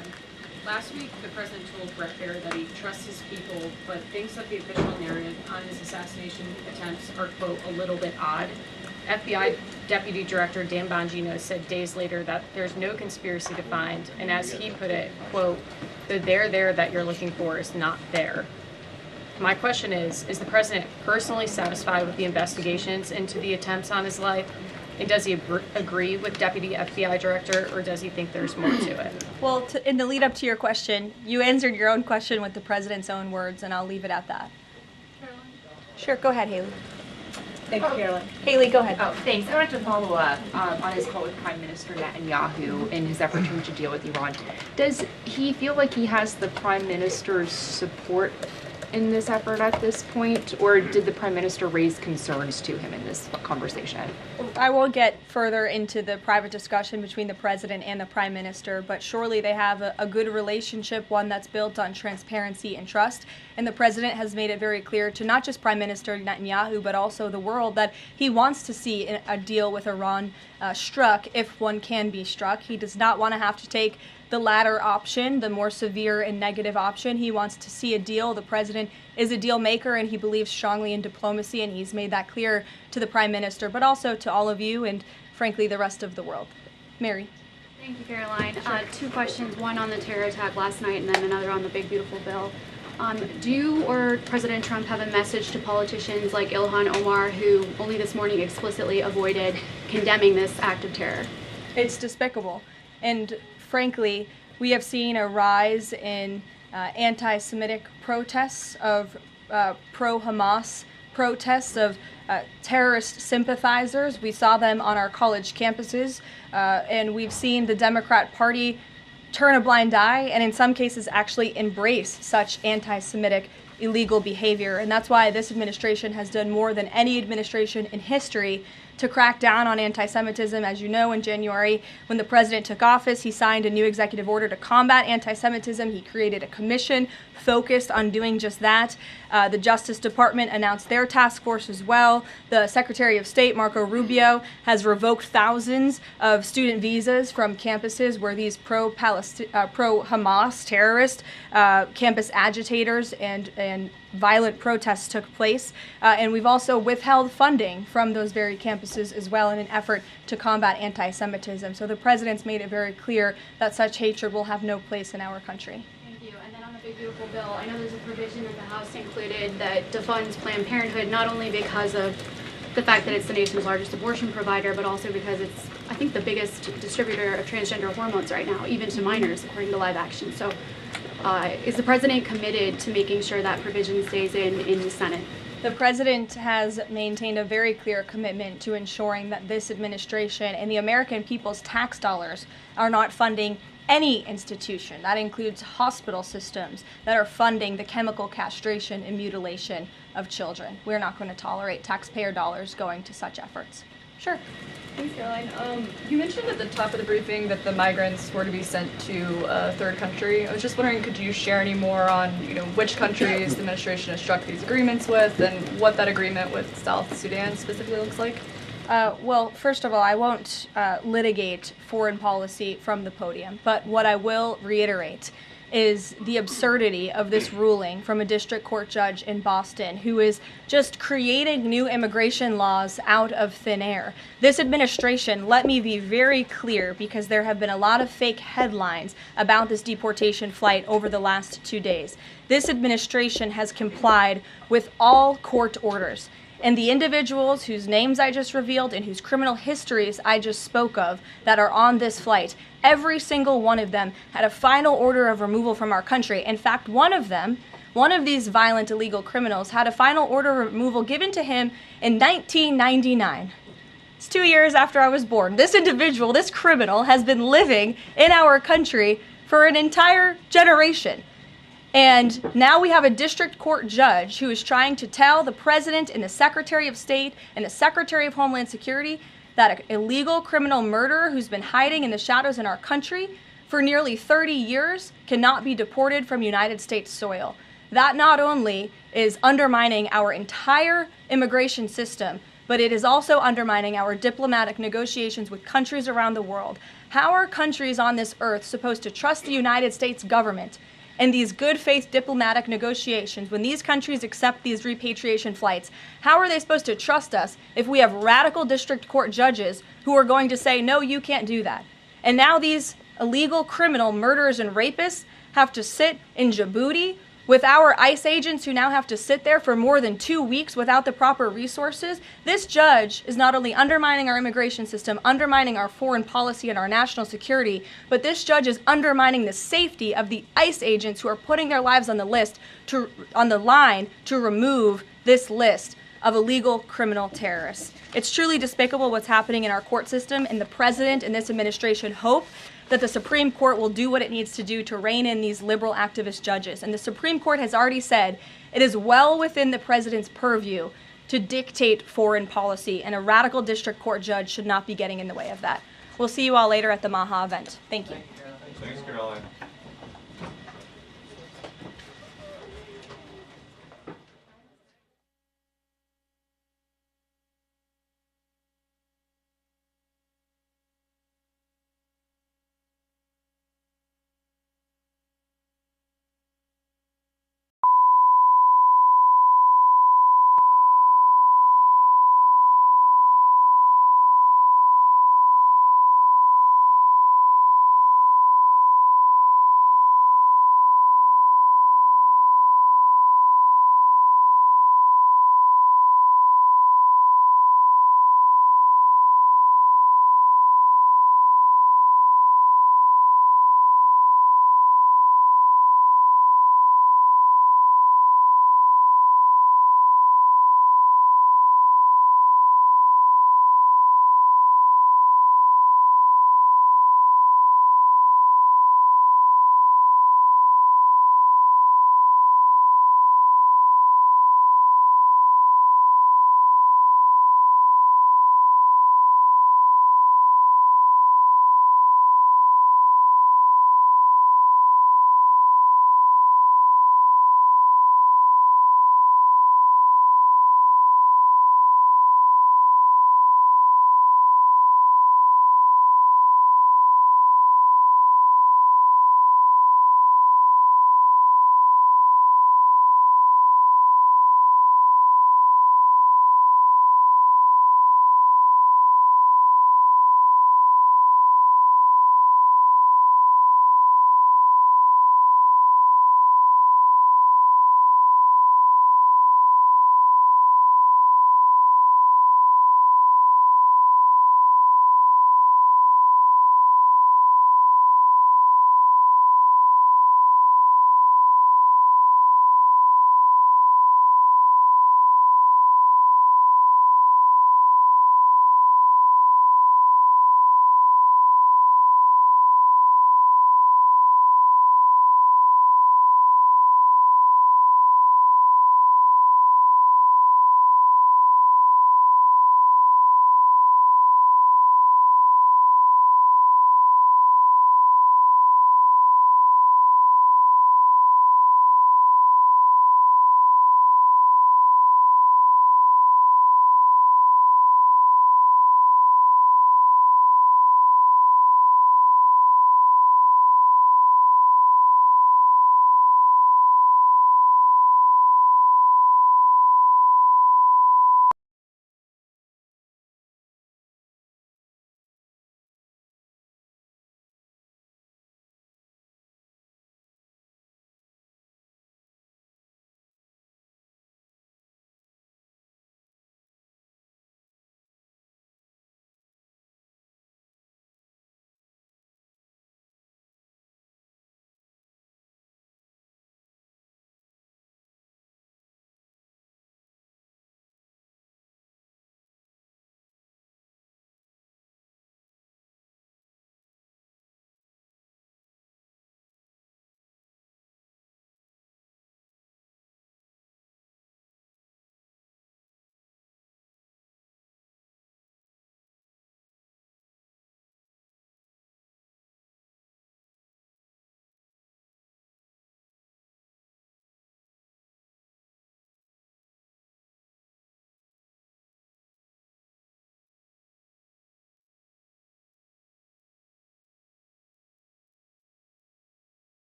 [SPEAKER 16] Last week, the president told Brett Baer that he trusts his people, but thinks that the official narrative on his assassination attempts are, quote, a little bit odd. FBI Deputy Director Dan Bongino said days later that there's no conspiracy to find, and as he put it, quote, the there that you're looking for is not there. My question is the president personally satisfied with the investigations into the attempts on his life? And does he agree with Deputy FBI Director, or does he think there's more to it?
[SPEAKER 1] Well, in the lead up to your question, you answered your own question with the president's own words, and I'll leave it at that.
[SPEAKER 16] Caroline?
[SPEAKER 1] Sure, go ahead, Haley.
[SPEAKER 16] Thank you, Caroline.
[SPEAKER 1] Haley, go ahead.
[SPEAKER 17] Oh, thanks. I wanted to follow up on his call with Prime Minister Netanyahu in his effort to reach a deal with Iran. Does he feel like he has the Prime Minister's support in this effort at this point, or did the Prime Minister raise concerns to him in this conversation?
[SPEAKER 1] I won't get further into the private discussion between the president and the prime minister, but surely they have a good relationship, one that's built on transparency and trust. And the president has made it very clear to not just Prime Minister Netanyahu, but also the world, that he wants to see a deal with Iran struck, if one can be struck. He does not want to have to take the latter option, the more severe and negative option. He wants to see a deal. The president is a deal maker, and he believes strongly in diplomacy, and he's made that clear to the prime minister, but also to all of you and, frankly, the rest of the world. Mary.
[SPEAKER 18] Thank you, Caroline. Two questions, one on the terror attack last night and then another on the big, beautiful bill. Do you or President Trump have a message to politicians like Ilhan Omar, who only this morning explicitly avoided condemning this act of terror?
[SPEAKER 1] It's despicable. And frankly, we have seen a rise in anti-Semitic protests, of pro-Hamas protests, of terrorist sympathizers. We saw them on our college campuses, and we've seen the Democrat Party turn a blind eye and in some cases actually embrace such anti-Semitic illegal behavior. And that's why this administration has done more than any administration in history to crack down on anti-Semitism. As you know, in January, when the president took office, he signed a new executive order to combat anti-Semitism. He created a commission focused on doing just that. The Justice Department announced their task force as well. The Secretary of State, Marco Rubio, has revoked thousands of student visas from campuses where these pro-Hamas terrorist campus agitators and violent protests took place. And we've also withheld funding from those very campuses as well in an effort to combat anti-Semitism. So the president's made it very clear that such hatred will have no place in our country.
[SPEAKER 18] Thank you. And then on the big, beautiful bill, I know there's a provision that the House included that defunds Planned Parenthood, not only because of the fact that it's the nation's largest abortion provider, but also because it's, I think, the biggest distributor of transgender hormones right now, even to minors, according to Live Action. So is the president committed to making sure that provision stays in the Senate?
[SPEAKER 1] The president has maintained a very clear commitment to ensuring that this administration and the American people's tax dollars are not funding any institution. That includes hospital systems that are funding the chemical castration and mutilation of children. We're not going to tolerate taxpayer dollars going to such efforts. Sure.
[SPEAKER 19] Thanks, Caroline. You mentioned at the top of the briefing that the migrants were to be sent to a third country. I was just wondering, could you share any more on, which countries the administration has struck these agreements with, and what that agreement with South Sudan specifically looks like?
[SPEAKER 1] Well, first of all, I won't litigate foreign policy from the podium, but what I will reiterate is the absurdity of this ruling from a district court judge in Boston who is just creating new immigration laws out of thin air. This administration, let me be very clear, because there have been a lot of fake headlines about this deportation flight over the last 2 days. This administration has complied with all court orders. And the individuals whose names I just revealed and whose criminal histories I just spoke of that are on this flight, every single one of them had a final order of removal from our country. In fact, one of these violent illegal criminals had a final order of removal given to him in 1999. It's 2 years after I was born. This individual, this criminal, has been living in our country for an entire generation. And now we have a district court judge who is trying to tell the president and the Secretary of State and the Secretary of Homeland Security that an illegal criminal murderer who's been hiding in the shadows in our country for nearly 30 years cannot be deported from United States soil. That not only is undermining our entire immigration system, but it is also undermining our diplomatic negotiations with countries around the world. How are countries on this earth supposed to trust the United States government and these good faith diplomatic negotiations when these countries accept these repatriation flights? How are they supposed to trust us if we have radical district court judges who are going to say, no, you can't do that? And now these illegal criminal murderers and rapists have to sit in Djibouti with our ICE agents who now have to sit there for more than 2 weeks without the proper resources. This judge is not only undermining our immigration system, undermining our foreign policy and our national security, but this judge is undermining the safety of the ICE agents who are putting their lives on the line to remove this list of illegal criminal terrorists. It's truly despicable what's happening in our court system, and the president and this administration hope that the Supreme Court will do what it needs to do to rein in these liberal activist judges. And the Supreme Court has already said it is well within the president's purview to dictate foreign policy, and a radical district court judge should not be getting in the way of that. We'll see you all later at the MAHA event. Thank you.
[SPEAKER 5] Thanks, Caroline.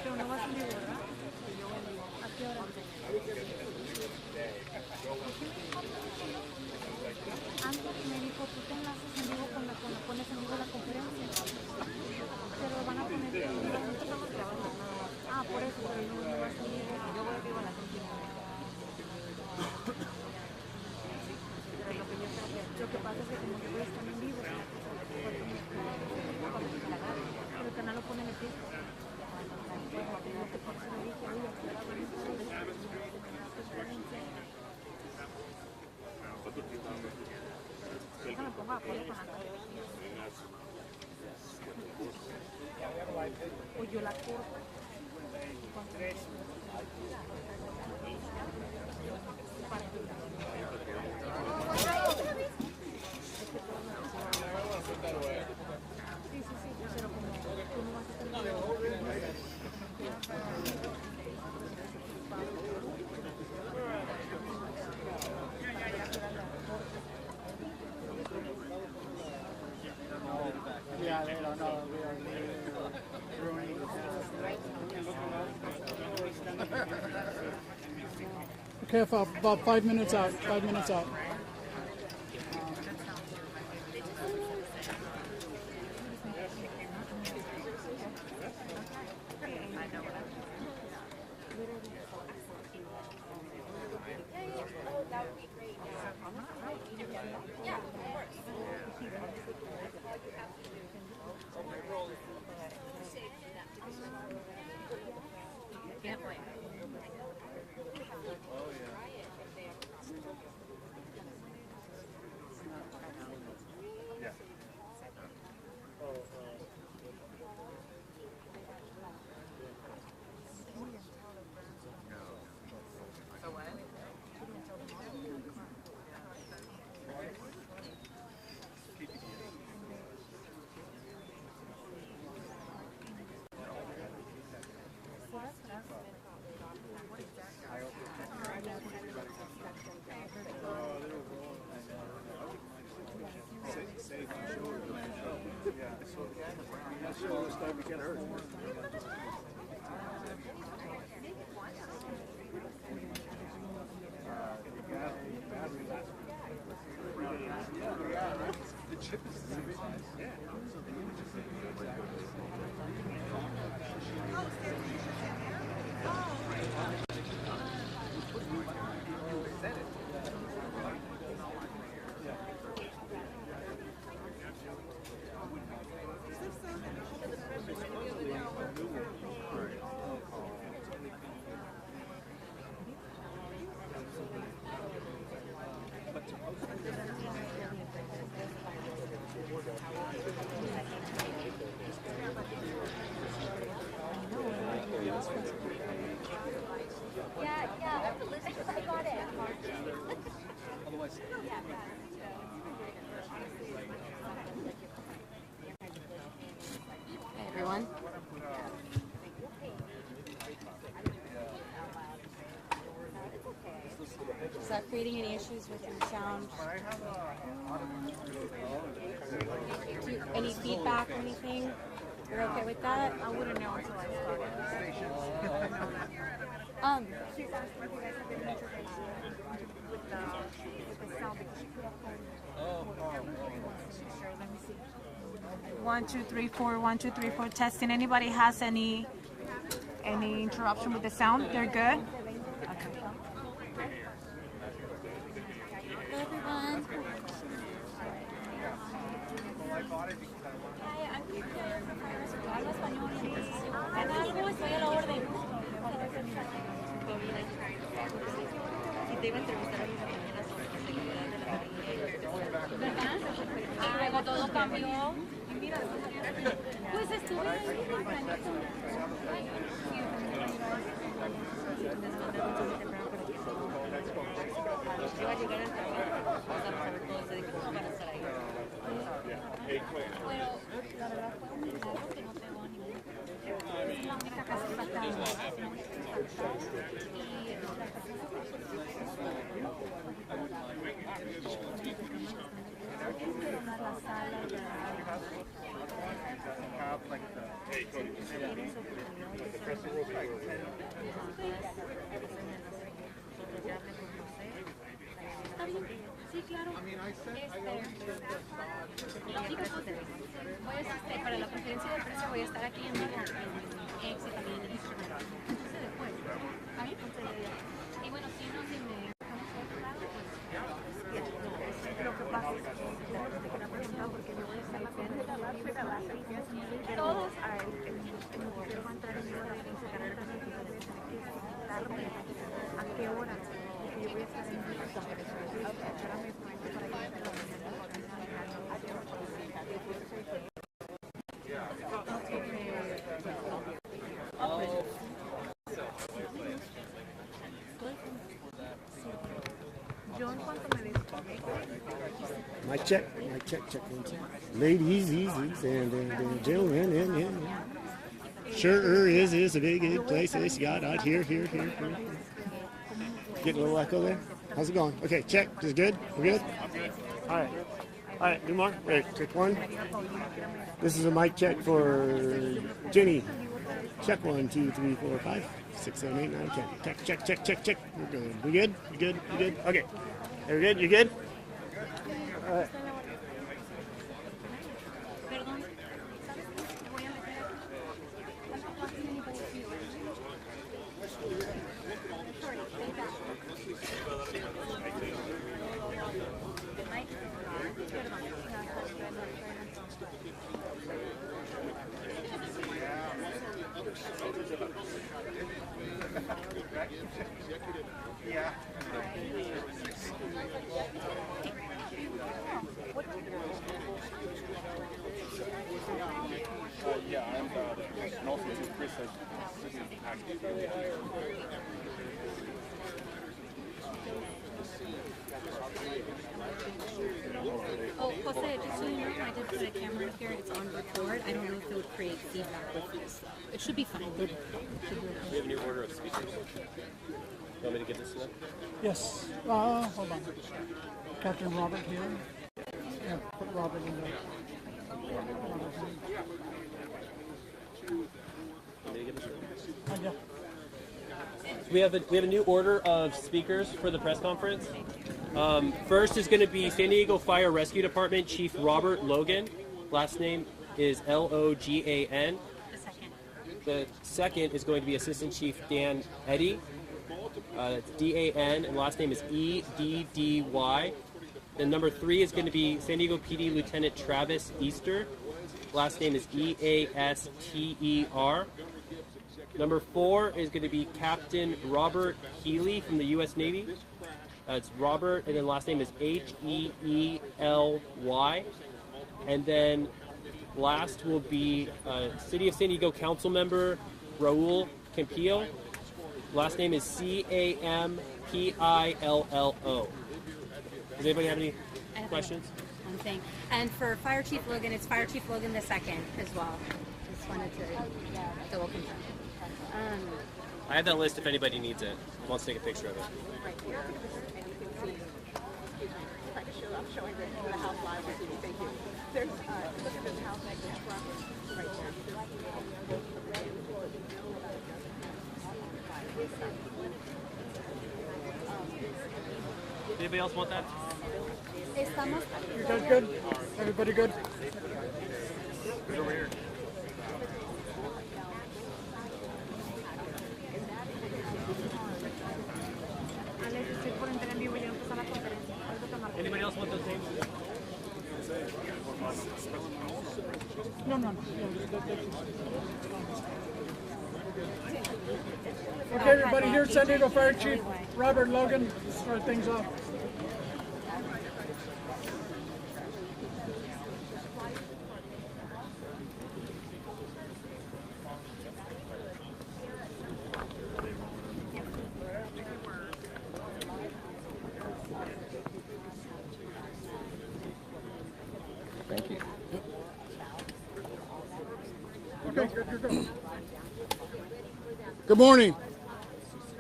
[SPEAKER 18] Pero no vas en vivo, ¿verdad? ¿A qué hora? Antes me dijo, tú te enlaces en vivo cuando pones en vivo la conferencia. Pero van a poner en vivo. Nosotros estamos grabando nada más. Ah, por eso, pero no vas en vivo. Yo voy a vivo a las 5:30. Pero lo que pasa es que como yo voy a estar en vivo, pero el canal lo pone en el piso. O yo la corto. Sí, pero como tú no vas a estar
[SPEAKER 20] Yeah, they don't know. We are ruining the Okay, about 5 minutes out. 5 minutes out.
[SPEAKER 18] That would be great. Yeah, of course. Can't blame. Oh yeah.
[SPEAKER 20] Yeah.
[SPEAKER 18] So what?
[SPEAKER 20] Safe and sure. Yeah, so that's all this time we get hurt. The chip is the same size. Yeah. So the image is the
[SPEAKER 18] Yeah, I got it.
[SPEAKER 20] Otherwise,
[SPEAKER 18] Hey everyone. Is that creating any issues with your sound? Any feedback or anything? You're okay with that? I wouldn't know until I started. She's asking if you guys have any intervention with the sound because she put up Let me see. 1, 2, 3, 4. 1, 2, 3, 4. Testing. Anybody has any interruption with the sound? They're good. Okay.
[SPEAKER 21] te iba a entrevistar a mis amigas sobre seguridad de la calle. ¿Verdad? Ah, luego todo cambió. Y mira, pues estuve ahí un añito. Iba a llegar al trabajo, o sea, saber todo ese discurso para estar ahí. Pero la verdad fue un milagro que no pegó a ninguno. Es la única casa impactada, la única impactada. Y las personas que donar la sala y sí, claro. Voy a asistir para la conferencia de prensa, voy a estar aquí en mi ex y también en Instagram. Entonces después, ¿a mí? Y bueno, si no, si me dejamos a otro lado, pues lo que pasa es que me ha preguntado porque me voy a estar la todos a el noticiero va a entrar en mi hora y se carga con a qué hora, porque yo voy a estar en mi casa.
[SPEAKER 22] Mic check, check. Ladies, and gentlemen, and. Sure is a big place. This got out here. Getting a little echo there. How's it going? Okay, check. Is it good? We're good? All right, do more. Wait, check one. This is a mic check for Jenny. Check 1, 2, 3, 4, 5, 6, 7, 8, 9, 10. Check. We're good. We good? You good? Okay. We're good? You good? All right.
[SPEAKER 20] Yeah. Yeah, and also too, Chris has
[SPEAKER 21] Oh, Jose, just so you know, I did put a camera here. It's on record. I don't know if it would create feedback with this, though. It should be fine.
[SPEAKER 23] Do you have a new order of speakers? You want me to give this to them?
[SPEAKER 24] Yes. Hold on. Captain Robert here. Yeah, put Robert in there. Yeah.
[SPEAKER 23] We have a new order of speakers for the press conference. First is going to be San Diego Fire Rescue Department Chief Robert Logan. Last name is Logan. The second is going to be Assistant Chief Dan Eddy. It's Dan, and last name is Eddy. Then number 3 is going to be San Diego PD Lieutenant Travis Easter. Last name is Easter. Number 4 is going to be Captain Robert Healy from the U.S. Navy. It's Robert, and then last name is Heely. And then last will be City of San Diego Council Member Raul Campillo. Last name is Campillo. Does anybody have any questions?
[SPEAKER 21] One thing. And for Fire Chief Logan, it's Fire Chief Logan II as well. Just wanted to double confirm.
[SPEAKER 23] I have that list if anybody needs it, wants to take a picture of it.
[SPEAKER 21] Right here.
[SPEAKER 25] I'm showing the house live with you. Thank you. There's, look at this house next to Trump right there.
[SPEAKER 23] Anybody else want that?
[SPEAKER 24] You guys good? Everybody good?
[SPEAKER 23] Right over here. Anybody else want those names?
[SPEAKER 24] No. Okay, everybody, here's San Diego Fire Chief Robert Logan to start things off.
[SPEAKER 3] Thank you.
[SPEAKER 24] Okay, good, go.
[SPEAKER 22] Good morning.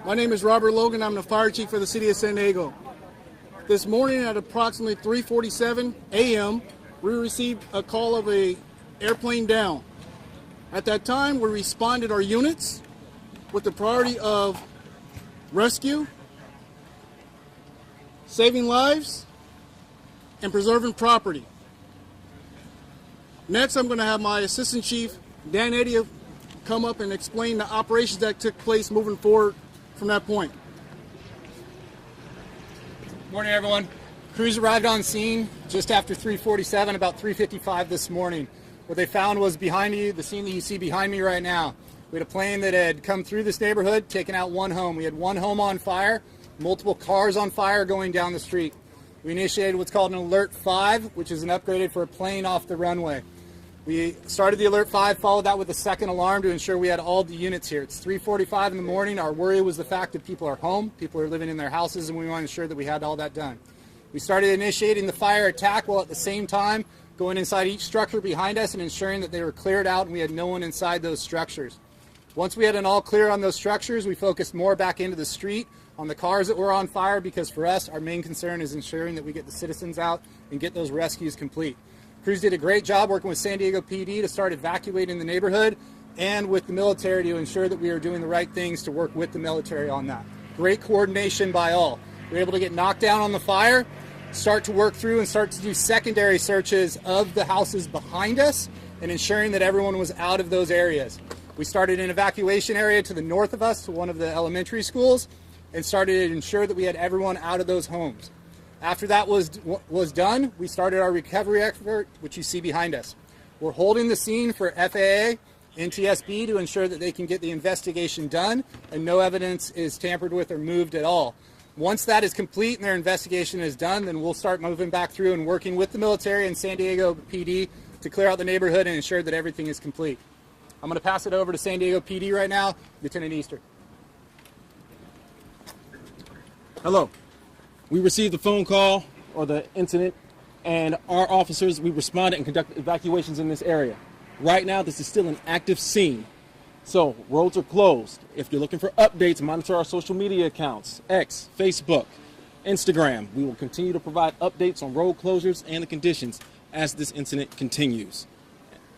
[SPEAKER 22] My name is Robert Logan. I'm the fire chief for the city of San Diego. This morning at approximately 3:47 a.m., we received a call of a airplane down. At that time, we responded our units with the priority of rescue, saving lives, and preserving property. Next, I'm going to have my Assistant Chief, Dan Eddy, come up and explain the operations that took place moving forward from that point.
[SPEAKER 4] Morning, everyone. Crews arrived on scene just after 3:47, about 3:55 this morning. What they found was behind you, the scene that you see behind me right now. We had a plane that had come through this neighborhood, taken out one home. We had one home on fire, multiple cars on fire going down the street. We initiated what's called an Alert 5, which is an upgraded for a plane off the runway. We started the Alert 5, followed that with a second alarm to ensure we had all the units here. It's 3:45 in the morning. Our worry was the fact that people are home, people are living in their houses, and we wanted to ensure that we had all that done. We started initiating the fire attack while at the same time going inside each structure behind us and ensuring that they were cleared out and we had no one inside those structures. Once we had an all clear on those structures, we focused more back into the street on the cars that were on fire, because for us, our main concern is ensuring that we get the citizens out and get those rescues complete. Crews did a great job working with San Diego PD to start evacuating the neighborhood and with the military to ensure that we are doing the right things to work with the military on that. Great coordination by all. We were able to get knocked down on the fire, start to work through and start to do secondary searches of the houses behind us and ensuring that everyone was out of those areas. We started an evacuation area to the north of us to one of the elementary schools and started to ensure that we had everyone out of those homes. After that was done, we started our recovery effort, which you see behind us. We're holding the scene for FAA and TSB to ensure that they can get the investigation done and no evidence is tampered with or moved at all. Once that is complete and their investigation is done, then we'll start moving back through and working with the military and San Diego PD to clear out the neighborhood and ensure that everything is complete. I'm going to pass it over to San Diego PD right now, Lieutenant Easter.
[SPEAKER 6] Hello. We received the phone call or the incident, and our officers, we responded and conducted evacuations in this area. Right now, this is still an active scene. So, roads are closed. If you're looking for updates, monitor our social media accounts, X, Facebook, Instagram. We will continue to provide updates on road closures and the conditions as this incident continues.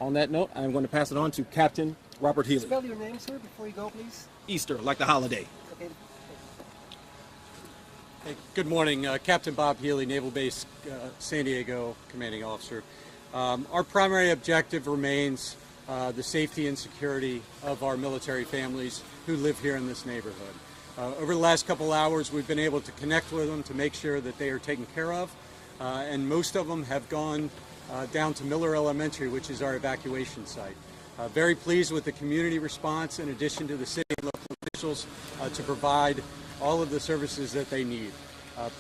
[SPEAKER 6] On that note, I'm going to pass it on to Captain Robert Healy.
[SPEAKER 7] Spell your name, sir, before you go, please.
[SPEAKER 6] Easter, like the holiday.
[SPEAKER 7] Okay.
[SPEAKER 9] Hey, good morning. Captain Bob Healy, Naval Base San Diego Commanding Officer. Our primary objective remains the safety and security of our military families who live here in this neighborhood. Over the last couple hours, we've been able to connect with them to make sure that they are taken care of, and most of them have gone down to Miller Elementary, which is our evacuation site. Very pleased with the community response, in addition to the city and local officials, to provide all of the services that they need.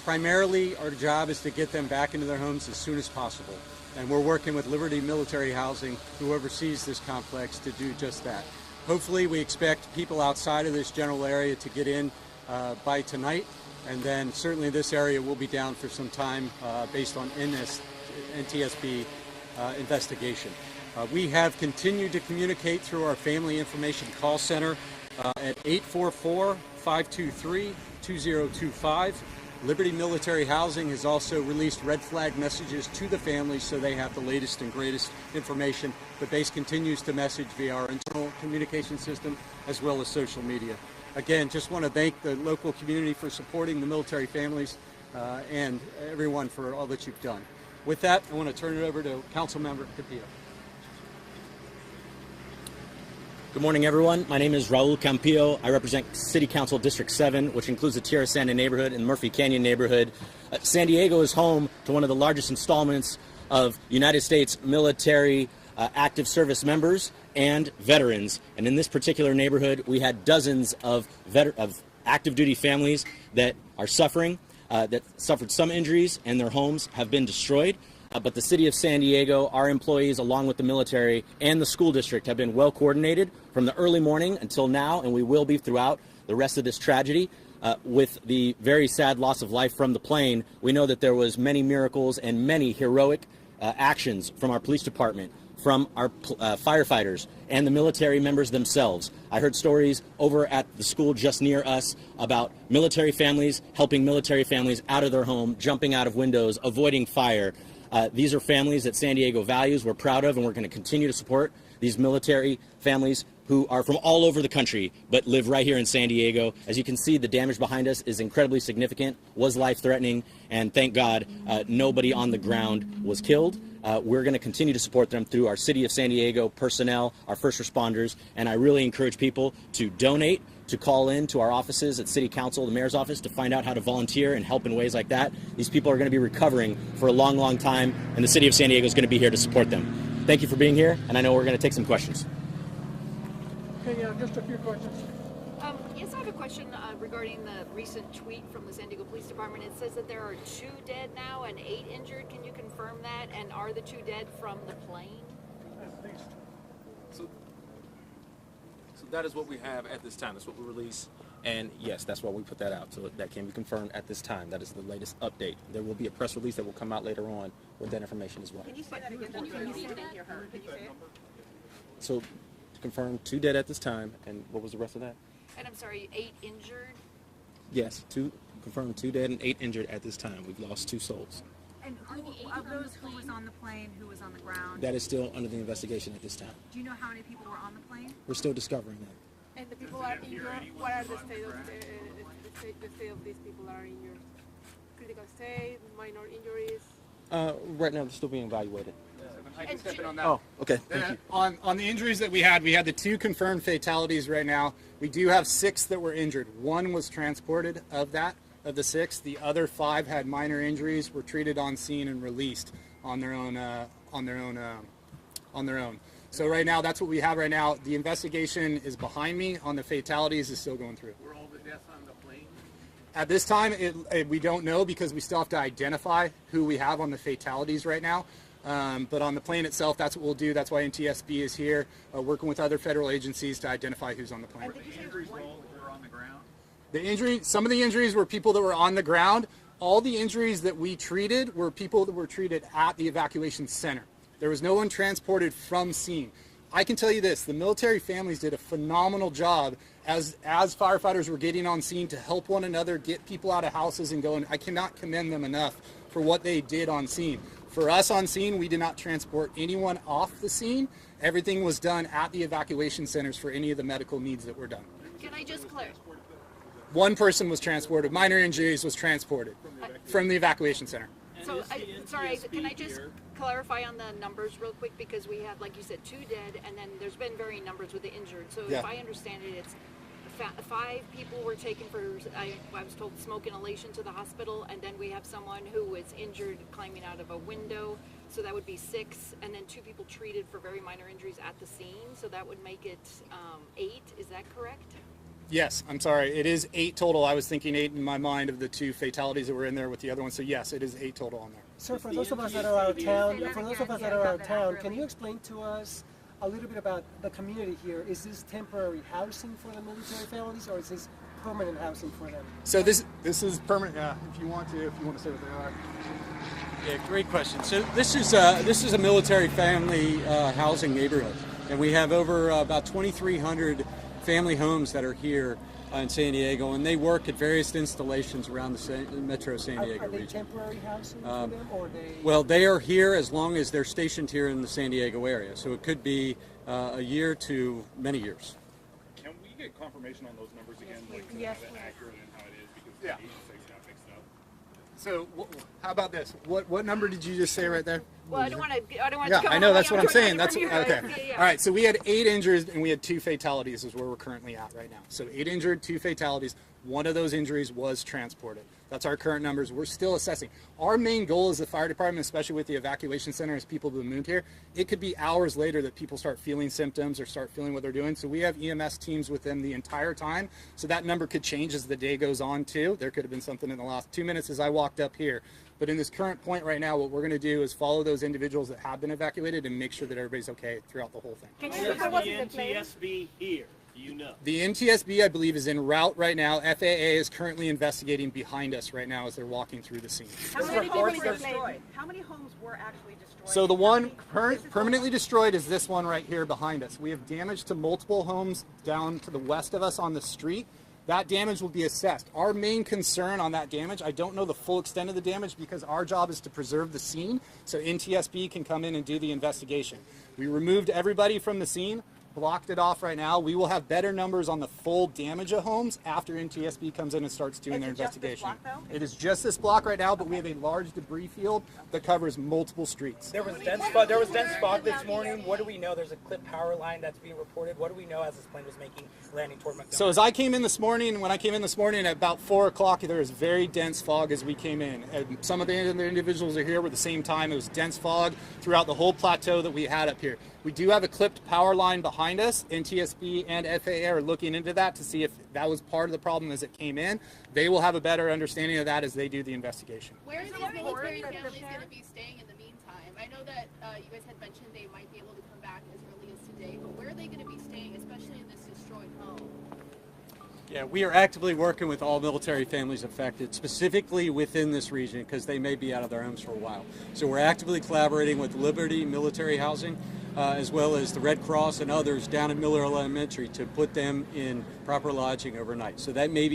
[SPEAKER 9] Primarily, our job is to get them back into their homes as soon as possible. And we're working with Liberty Military Housing, who oversees this complex, to do just that. Hopefully, we expect people outside of this general area to get in by tonight, and then certainly this area will be down for some time based on NTSB investigation. We have continued to communicate through our Family Information Call Center at 844-523-2025. Liberty Military Housing has also released red flag messages to the families so they have the latest and greatest information. The base continues to message via our internal communication system as well as social media. Again, just want to thank the local community for supporting the military families and everyone for all that you've done. With that, I want to turn it over to Councilmember Capillo.
[SPEAKER 26] Good morning, everyone. My name is Raul Campillo. I represent City Council District 7, which includes the Tierra Santa neighborhood and Murphy Canyon neighborhood. San Diego is home to one of the largest installments of United States military active service members, and veterans. And in this particular neighborhood, we had dozens of active duty families that are suffering, that suffered some injuries, and their homes have been destroyed. But the city of San Diego, our employees, along with the military and the school district, have been well coordinated from the early morning until now, and we will be throughout the rest of this tragedy. With the very sad loss of life from the plane, we know that there was many miracles and many heroic actions from our police department, from our firefighters, and the military members themselves. I heard stories over at the school just near us about military families helping military families out of their home, jumping out of windows, avoiding fire. These are families that San Diego values, we're proud of, and we're going to continue to support these military families who are from all over the country but live right here in San Diego. As you can see, the damage behind us is incredibly significant, was life-threatening, and thank God nobody on the ground was killed. We're going to continue to support them through our City of San Diego personnel, our first responders, and I really encourage people to donate, to call in to our offices at City Council, the Mayor's office, to find out how to volunteer and help in ways like that. These people are going to be recovering for a long, long time, and the City of San Diego is going to be here to support them. Thank you for being here, and I know we're going to take some questions.
[SPEAKER 24] Okay, just a few questions.
[SPEAKER 2] Yes, I have a question regarding the recent tweet from the San Diego Police Department. It says that there are 2 dead now and 8 injured. Can you confirm that? And are the 2 dead from the plane?
[SPEAKER 6] So that is what we have at this time. That's what we release. And yes, that's why we put that out. So that can be confirmed at this time. That is the latest update. There will be a press release that will come out later on with that information as well.
[SPEAKER 2] Can you say that again? Can you say it?
[SPEAKER 6] So to confirm 2 dead at this time. And what was the rest of that?
[SPEAKER 2] And I'm sorry, 8 injured?
[SPEAKER 6] Yes, confirmed 2 dead and 8 injured at this time. We've lost 2 souls.
[SPEAKER 10] And who, of those who was on the plane, who was on the ground?
[SPEAKER 6] That is still under the investigation at this time.
[SPEAKER 10] Do you know how many people were on the plane?
[SPEAKER 6] We're still discovering that.
[SPEAKER 25] And the people are injured. What are the state of these people that are injured? Critical state, minor injuries?
[SPEAKER 6] Right now, they're still being evaluated.
[SPEAKER 4] I can step in on that.
[SPEAKER 6] Oh, okay. Thank you.
[SPEAKER 4] On the injuries that we had the 2 confirmed fatalities right now. We do have 6 that were injured. 1 was transported of the 6. The other 5 had minor injuries, were treated on scene and released on their own. So right now, that's what we have right now. The investigation is behind me on the fatalities is still going through.
[SPEAKER 20] Were all the deaths on the plane?
[SPEAKER 4] At this time, we don't know because we still have to identify who we have on the fatalities right now. But on the plane itself, that's what we'll do. That's why NTSB is here, working with other federal agencies to identify who's on the plane.
[SPEAKER 20] Were the injuries all that were on the ground?
[SPEAKER 4] Some of the injuries were people that were on the ground. All the injuries that we treated were people that were treated at the evacuation center. There was no one transported from scene. I can tell you this, the military families did a phenomenal job as firefighters were getting on scene to help one another, get people out of houses and go, and I cannot commend them enough for what they did on scene. For us on scene, we did not transport anyone off the scene. Everything was done at the evacuation centers for any of the medical needs that were done.
[SPEAKER 2] Can I just clarify?
[SPEAKER 4] 1 person was transported. Minor injuries was transported from the evacuation center.
[SPEAKER 2] So, can I just clarify on the numbers real quick? Because we have, like you said, 2 dead, and then there's been varying numbers with the injured. So if I understand it, it's 5 people were taken for, I was told, smoke inhalation to the hospital, and then we have someone who was injured climbing out of a window, so that would be 6, and then 2 people treated for very minor injuries at the scene, so that would make it 8, is that correct?
[SPEAKER 4] Yes, I'm sorry, it is 8 total. I was thinking 8 in my mind of the 2 fatalities that were in there with the other one, so yes, it is 8 total on there.
[SPEAKER 7] Sir, for those of us that are out of town, can you explain to us a little bit about the community here? Is this temporary housing for the military families, or is this permanent housing for them?
[SPEAKER 4] So this is permanent. If you want to say what they are.
[SPEAKER 9] Yeah, great question. So this is a military family housing neighborhood, and we have over about 2,300 family homes that are here in San Diego, and they work at various installations around the Metro San Diego
[SPEAKER 7] region. Are they
[SPEAKER 9] region.
[SPEAKER 7] temporary housing for them, or they?
[SPEAKER 9] Well, they are here as long as they're stationed here in the San Diego area, so it could be a year to many years.
[SPEAKER 20] Can we get confirmation on those numbers again, like
[SPEAKER 10] yes,
[SPEAKER 20] how accurate and how it is, because
[SPEAKER 4] Yeah.
[SPEAKER 20] the agencies got mixed up?
[SPEAKER 4] So how about this? What number did you just say right there?
[SPEAKER 2] Well, I don't want to.
[SPEAKER 4] Yeah, I know, that's what I'm saying. That's okay.
[SPEAKER 2] Yeah.
[SPEAKER 4] All right, so we had 8 injured and we had 2 fatalities is where we're currently at right now. So 8 injured, 2 fatalities. One of those injuries was transported. That's our current numbers. We're still assessing. Our main goal as the fire department, especially with the evacuation center, as people have moved here, it could be hours later that people start feeling symptoms or start feeling what they're doing. So we have EMS teams with them the entire time. So that number could change as the day goes on too. There could have been something in the last 2 minutes as I walked up here. But in this current point right now, what we're going to do is follow those individuals that have been evacuated and make sure that everybody's okay throughout the whole thing.
[SPEAKER 20] Where's the NTSB here? Do you know?
[SPEAKER 4] The NTSB, I believe, is en route right now. FAA is currently investigating behind us right now as they're walking through the scene.
[SPEAKER 8] How many homes were destroyed? How many homes were actually destroyed?
[SPEAKER 4] So the one permanently destroyed is this one right here behind us. We have damage to multiple homes down to the west of us on the street. That damage will be assessed. Our main concern on that damage, I don't know the full extent of the damage because our job is to preserve the scene so NTSB can come in and do the investigation. We removed everybody from the scene, blocked it off right now. We will have better numbers on the full damage of homes after NTSB comes in and starts doing their investigation. It is just this block right now, but we have a large debris field that covers multiple streets.
[SPEAKER 11] There was dense fog this morning. What do we know? There's a clipped power line that's being reported. What do we know as this plane was landing toward Montgomery?
[SPEAKER 4] So as I came in this morning, when I came in this morning at about 4 o'clock, there was very dense fog as we came in. And some of the individuals are here were the same time. It was dense fog throughout the whole plateau that we had up here. We do have a clipped power line behind us. NTSB and FAA are looking into that to see if that was part of the problem as it came in. They will have a better understanding of that as they do the investigation.
[SPEAKER 12] Where are these military families going to be staying in the meantime? I know that you guys had mentioned they might be able to come back as early as today, but where are they going to be staying, especially in this destroyed home?
[SPEAKER 9] Yeah, we are actively working with all military families affected, specifically within this region, because they may be out of their homes for a while. So we're actively collaborating with Liberty Military Housing, as well as the Red Cross and others down at Miller Elementary to put them in proper lodging overnight. So that may be